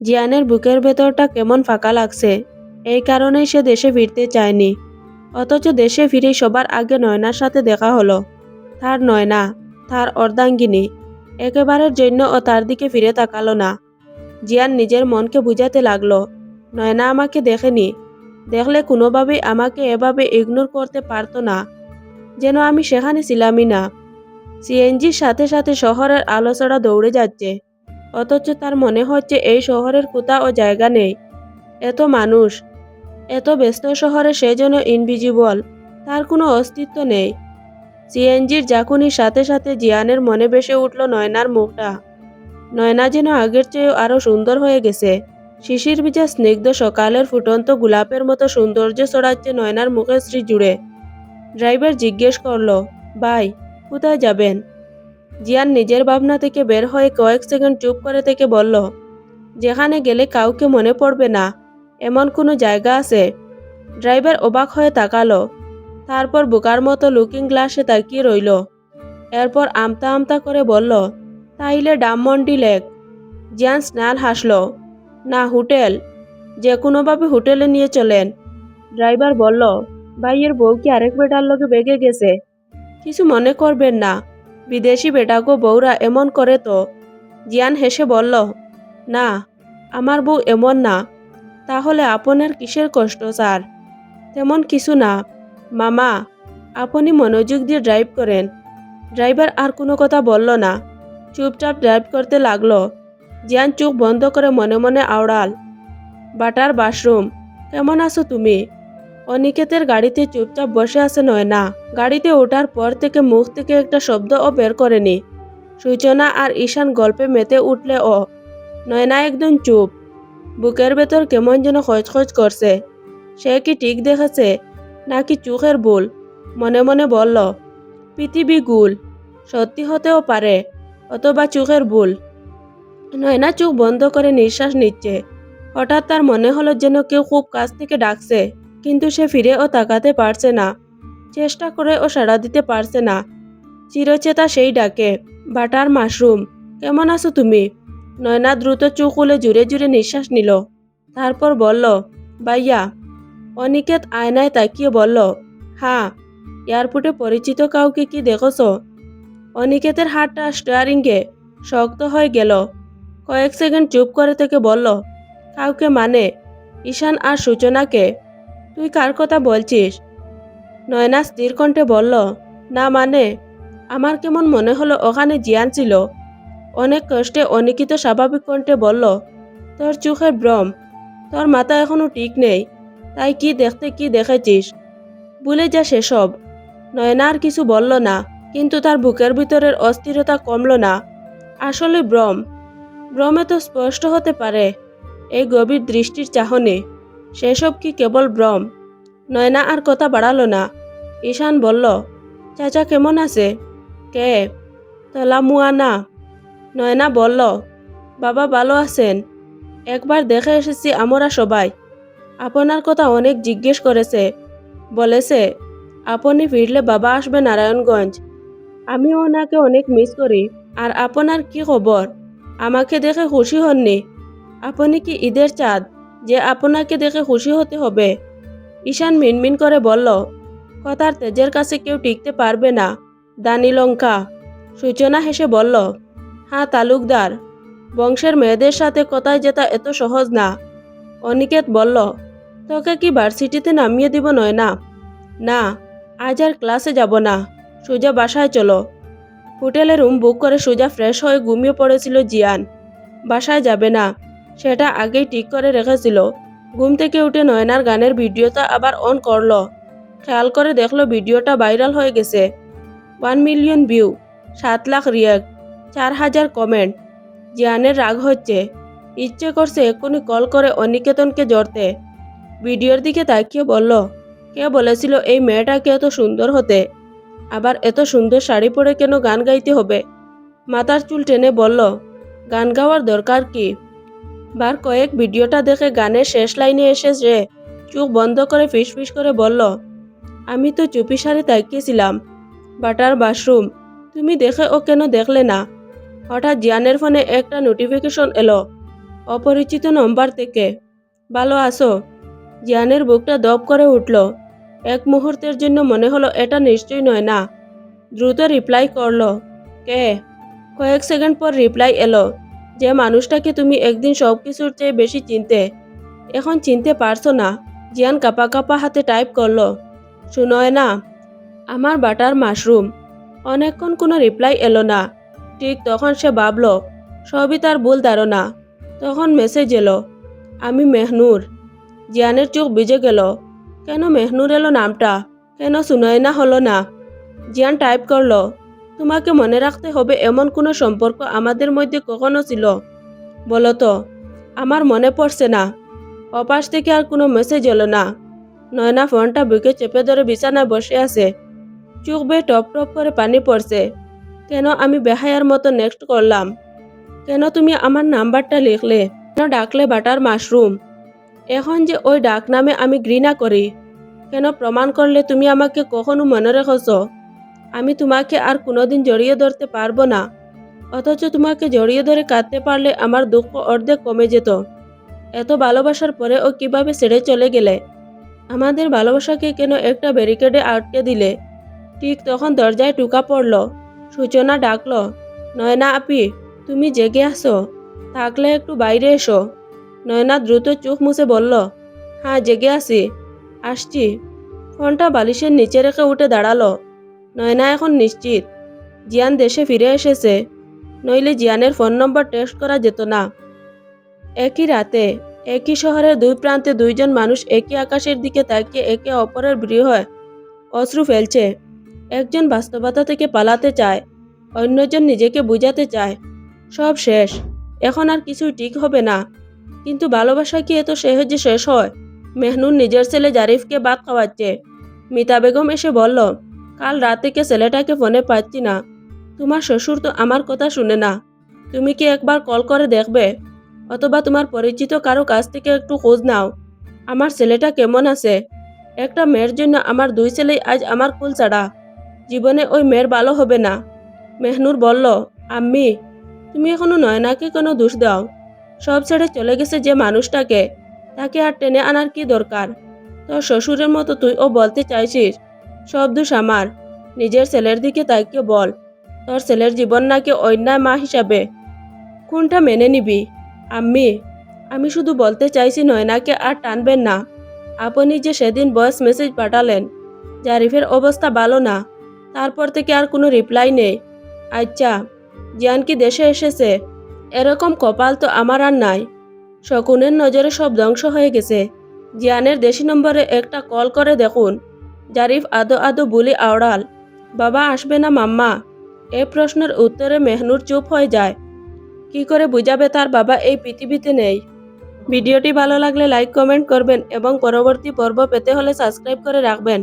জিয়ানের বুকের ভেতরটা কেমন ফাঁকা লাগছে। এই কারণেই সে দেশে ফিরতে চায়নি। অথচ দেশে ফিরেই সবার আগে নয়নার সাথে দেখা হলো। তার নয়না, তার অর্ধাঙ্গিনী। একেবারের জন্য ও তার দিকে ফিরে তাকালো না। জিয়ান নিজের মনকে বুঝাতে লাগলো, নয়না আমাকে দেখেনি। দেখলে কোনোভাবেই আমাকে এভাবে ইগনোর করতে পারতো না। যেন আমি সেখানে ছিলামই না। সিএনজির সাথে সাথে শহরের আলোচনা দৌড়ে যাচ্ছে। অথচ তার মনে হচ্ছে এই শহরের কোথাও জায়গা নেই। এত মানুষ, এত ব্যস্ত শহরে সে যেন ইনভিজিবল। তার কোনো অস্তিত্ব নেই। সিএনজির ঝাঁকুনির সাথে সাথে জিয়ানের মনে ভেসে উঠল নয়নার মুখটা। নয়না যেন আগের চেয়েও আরো সুন্দর হয়ে গেছে। শিশির ভিজা স্নিগ্ধ সকালের ফুটন্ত গোলাপের মতো সৌন্দর্য ছড়াচ্ছে নয়নার মুখের শ্রী জুড়ে। ড্রাইভার জিজ্ঞেস করলো, ভাই, কোথায় যাবেন? জিয়ান নিজের ভাবনা থেকে বের হয়ে কয়েক সেকেন্ড চুপ করে থেকে বলল, যেখানে গেলে কাউকে মনে পড়বে না এমন কোনো জায়গা আছে? ড্রাইভার অবাক হয়ে তাকালো। তারপর বোকার মতো লুকিং গ্লাসে তাকিয়ে রইল। এরপর আমতা আমতা করে বলল, তাইলে ডামমন্ডি লেক। জিয়ান স্নাল হাসল। না, হোটেল। যে কোনোভাবে হোটেলে নিয়ে চলেন। ড্রাইভার বলল, ভাইয়ের বউ কি আরেক বেটার লগে বেগে গেছে? কিছু মনে করবেন না, বিদেশি বেটাগো বউরা এমন করে তো। জিয়ান হেসে বলল, না, আমার বউ এমন না। তাহলে আপনার কিসের কষ্ট স্যার? তেমন কিছু না মামা, আপনি মনোযোগ দিয়ে ড্রাইভ করেন। ড্রাইভার আর কোনো কথা বলল না, চুপচাপ ড্রাইভ করতে লাগলো। জিয়ান চোখ বন্ধ করে মনে মনে আওড়াল, বাটার বাথরুম, কেমন আছো তুমি? অনিকেতের গাড়িতে চুপচাপ বসে আছে নয়না। গাড়িতে ওঠার পর থেকে মুখ থেকে একটা শব্দও বের করেনি। সূচনা আর ঈশান গল্পে মেতে উঠলে নয়না একদম চুপ। বুকের ভেতর কেমন যেন খচখচ করছে। সে কি ঠিক দেখেছে নাকি চোখের ভুল? মনে মনে বলল, পৃথিবী গোল, সত্যি হতেও পারে, অথবা চোখের ভুল। নয়না চোখ বন্ধ করে নিঃশ্বাস নিচ্ছে। হঠাৎ তার মনে হলো যেন কেউ খুব কাছ থেকে ডাকছে, কিন্তু সে ফিরেও তাকাতে পারছে না। চেষ্টা করে ও সাড়া দিতে পারছে না। চিরচেতা সেই ডাকে, বাটার মাশরুম, কেমন আছো তুমি? নয়না দ্রুত চোখ খুলে জুড়ে জুড়ে নিঃশ্বাস নিল। তারপর বলল, ভাইয়া। অনিকেত আয়নায় তাকিয়ে বলল, হ্যাঁ। এয়ারপোর্টে পরিচিত কাউকে কি দেখছ? অনিকেতের হাতটা স্টিয়ারিংয়ে শক্ত হয়ে গেল। কয়েক সেকেন্ড চুপ করে থেকে বলল, কাউকে মানে? ঈশান আর সূচনাকে? তুই কার কথা বলছিস? নয়না স্থির কণ্ঠে বলল, না মানে, আমার কেমন মনে হলো ওখানে জিয়ান ছিল। অনেক কষ্টে অনিকিত স্বাভাবিক কণ্ঠে বলল, তোর চোখের ভ্রম, তোর মাথা এখনো ঠিক নেই। তাই কি দেখতে কি দেখেছিস? ভুলে যা সেসব। নয়না আর কিছু বলল না, কিন্তু তার বুকের ভিতরের অস্থিরতা কমল না। আসলে ভ্রম, ভ্রমে তো স্পষ্ট হতে পারে। এই গভীর দৃষ্টির চাহনি, সেসব কি কেবল ভ্রম? নয়না আর কথা বাড়ালো না। ঈশান বলল, চাচা কেমন আছে? কে? তলামুয়ানা। নয়না বলল, বাবা ভালো আছেন। একবার দেখে এসেছি আমরা সবাই। আপনার কথা অনেক জিজ্ঞেস করেছে। বলেছে আপনি ফিরলে বাবা আসবে নারায়ণগঞ্জ। আমিও ওনাকে অনেক মিস করি। আর আপনার কি খবর? আমাকে দেখে খুশি হননি? আপনি কি ঈদের চাঁদ যে আপনাকে দেখে খুশি হতে হবে? ঈশান মিনমিন করে বলল, কথার তেজের কাছে কেউ টিকতে পারবে না, দানি লঙ্কা। সূচনা হেসে বলল, হ্যাঁ তালুকদার, বংশের মেয়েদের সাথে কথায় জেতা এত সহজ না। অনিকেত বলল, তোকে কি ভার্সিটিতে নামিয়ে দিব? নয়না, না, আজ আর ক্লাসে যাব না, সোজা বাসায় চলো। হোটেলে রুম বুক করে সোজা ফ্রেশ হয়ে ঘুমিয়ে পড়েছিল জিয়ান। বাসায় যাবে না, সেটা আগেই ঠিক করে রেখেছিল। ঘুম থেকে উঠে নয়নার গানের ভিডিওটা আবার অন করলো। খেয়াল করে দেখলো ভিডিওটা ভাইরাল হয়ে গেছে। 1 million view, 7 lakh react, 4,000 comment. জিয়ানের রাগ হচ্ছে। ইচ্ছে করছে এক্ষুনি কল করে অনিকেতনকে জড়তে। ভিডিওর দিকে তাকিয়ে বলল, কে বলেছিল এই মেয়েটাকে এত সুন্দর হতে? আবার এত সুন্দর শাড়ি পরে কেন গান গাইতে হবে? মাথার চুল টেনে বলল, গান গাওয়ার দরকার কি? বার কয়েক ভিডিওটা দেখে গানের শেষ লাইনে এসে সে চোখ বন্ধ করে ফিসফিস করে বলল, আমি তো চুপি সারে তাকিয়েছিলাম। বাটার বাথরুম, তুমি দেখে ও কেন দেখলে না? হঠাৎ জিয়ানের ফোনে একটা নোটিফিকেশন এলো। অপরিচিত নম্বর থেকে। ভালো আছো? জিয়ানের বুকটা দপ করে উঠল। এক মুহূর্তের জন্য মনে হলো এটা নিশ্চয়ই নয় না। দ্রুত রিপ্লাই করলো, কে? কয়েক সেকেন্ড পর রিপ্লাই এলো, যে মানুষটাকে তুমি একদিন সবকিছুর চেয়ে বেশি চিনতে, এখন চিনতে পারছো না। জিয়ান কাপা কাপা হাতে টাইপ করলো, শুনোয় না, আমার বাটার মাশরুম। অনেকক্ষণ কোনো রিপ্লাই এলো না। ঠিক তখন সে ভাবলো সবই তার ভুল ধারণা। তখন মেসেজ এলো, আমি মেহনুর। জিয়ানের চোখ ভিজে গেল। কেন মেহনুর এলো নামটা? কেন সুনয়না হলো না? জিয়ান টাইপ করলো, তোমাকে মনে রাখতে হবে এমন কোনো সম্পর্ক আমাদের মধ্যে কখনো ছিল? বলো তো। আমার মনে পড়ছে না। অপাশ থেকে আর কোনো মেসেজ এলো না। নয়না ফোনটা বুকে চেপে ধরে বিছানায় বসে আছে। চোখ বেয়ে টপ টপ করে পানি পড়ছে। কেন আমি বেহায়ার মতো নেক্সট করলাম? কেন তুমি আমার নাম্বারটা লিখলে? কেন ডাকলে বাটার মাশরুম? এখন যে ওই ডাক নামে আমি ঘৃণা করি। কেন প্রমাণ করলে তুমি আমাকে কখনো মনে রেখেছ? আমি তোমাকে আর কোনোদিন জড়িয়ে ধরতে পারবো না। অথচ তোমাকে জড়িয়ে ধরে কাঁদতে পারলে আমার দুঃখ অর্ধেক কমে যেত। এত ভালোবাসার পরে ও কিভাবে ছেড়ে চলে গেলে? আমাদের ভালোবাসাকে কেন একটা ব্যারিকেডে আটকে দিলে? ঠিক তখন দরজায় টোকা পড়ল। সূচনা ডাকলো, নয়না আপি, তুমি জেগে আসো? থাকলে একটু বাইরে এসো। নয়না দ্রুত চোখ মুছে বলল, হ্যাঁ জেগে আছি, আসছি। ফোনটা বালিশের নিচে রেখে উঠে দাঁড়ালো। নয়না এখন নিশ্চিত জিয়ান দেশে ফিরে এসেছে, নইলে জিয়ানের ফোন নম্বর টেক্সট করা যেত না। একই রাতে একই শহরের দুই প্রান্তে দুইজন মানুষ একই আকাশের দিকে তাকিয়ে একে অপরের বৃহৎ অশ্রু ফেলছে। একজন বাস্তবতা থেকে পালাতে চায়, অন্যজন নিজেকে বুঝাতে চায় সব শেষ, এখন আর কিছুই ঠিক হবে না। কিন্তু ভালোবাসা কি এত সহজে শেষ হয়? মেহনুর নিজের ছেলে জারিফকে ভাত খাওয়াচ্ছে। মিতা বেগম এসে বলল, কাল রাত থেকে ছেলেটাকে ফোনে পাচ্ছি না। তোমার শ্বশুর তো আমার কথা শুনে না। তুমি কি একবার কল করে দেখবে? অথবা তোমার পরিচিত কারো কাছ থেকে একটু খোঁজ নাও, আমার ছেলেটা কেমন আছে। একটা মেয়ের জন্য আমার দুই ছেলেই আজ আমার কুল ছাড়া। জীবনে ওই মেয়ের ভালো হবে না। মেহনুর বলল, আম্মি, তুমি এখনো নয়নাকে কোনো দোষ দাও? সব ছেড়ে চলে গেছে যে মানুষটাকে, তাকে আর টেনে আনার কি দরকার? তোর শ্বশুরের মতো তুইও বলতে চাইছিস সব দোষ আমার? নিজের ছেলের দিকে তাকিয়ে বল, তোর ছেলের জীবন নাকি অন্যায় মা হিসাবে কোনটা মেনে নিবি? আম্মি, আমি শুধু বলতে চাইছি নয়নাকে আর টানবেন না। আপনি যে সেদিন ভয়েস মেসেজ পাঠালেন, জারিফের অবস্থা ভালো না, তারপর থেকে আর কোনো রিপ্লাই নেই। আচ্ছা, জিয়ান কি দেশে এসেছে? এরকম কপাল তো আমার আর নাই। শকুনের নজরে সব ধ্বংস হয়ে গেছে। জিয়ানের দেশি নম্বরে একটা কল করে দেখুন। জারিফ আদো আদো বুলি আওড়াল, বাবা আসবে না মাম্মা? এই প্রশ্নের উত্তরে মেহনুর চুপ হয়ে যায়। কি করে বুঝাবে তার বাবা এই পৃথিবীতে নেই? ভিডিওটি ভালো লাগলে লাইক কমেন্ট করবেন এবং পরবর্তী পর্ব পেতে হলে সাবস্ক্রাইব করে রাখবেন।